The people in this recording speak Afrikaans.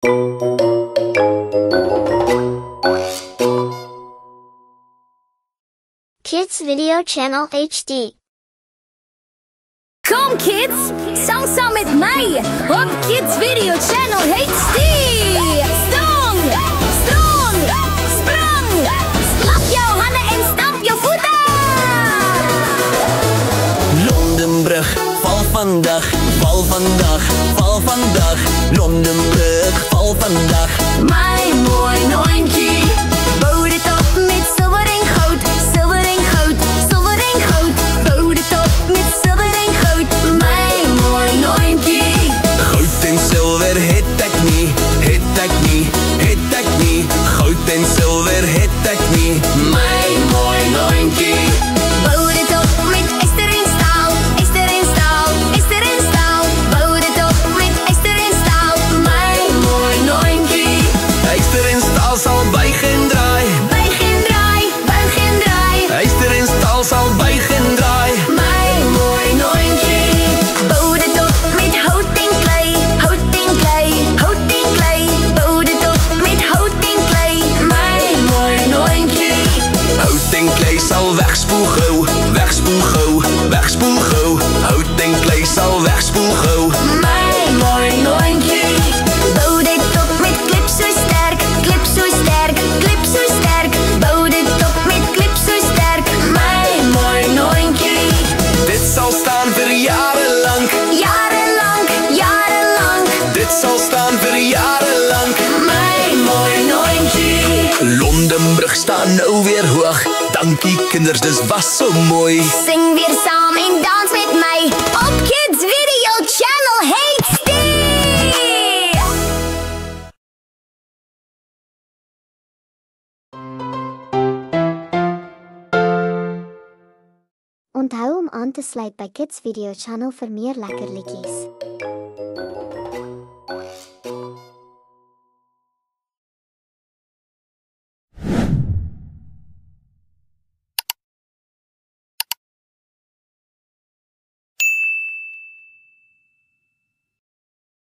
Kids Video Channel HD. Kom kids, sang saam met my op Kids Video Channel HD. Strong, strong, sprang. Klap jou hande en stamp jou voete. Londenbrug, val vandag, val vandag, val vandag. Londenbrug, val vandag. My mooi noontjie, bou dit op met silwer en goud, silver en goud, silver en goud. Bou dit op met silver en goud, my mooi noontjie. Goud en silwer het ek nie, het ek nie, het ek nie. Goud en silwer het ek nie, my mooi noontjie. Bou dit op met yster en staal, yster en staal, yster en staal. Bou dit op met yster en staal, my mooi noontjie. Yster en staal sal buig en draai, Buig en draai, buig en draai. yster en staal sal buig en draai. My mooi noontjie. Bou dit op met hout en klei, hout en klei, hout en klei. Bou dit op met hout en klei, my mooi noontjie. Hout en klei sal wegspoel gou, wegspoel gou, wegspoel gou. Hout en klei sal wegspoel gou. My mooi noontjie. Bou dit op met klip so sterk, klip so sterk, klip so sterk. Bou dit op met klip so sterk, my mooi noontjie. Dit sal staan vir jare lank, Jare lank, jare lank, dit sal staan vir jare lank. my mooi noontjie. Londenbrug staan nou weer hoog. Dankie kinders, dis was so mooi. Sing weer saam en dans met my op Kids Video Channel HD. Onthou om aan te sluit by Kids Video Channel vir meer lekker liedjies.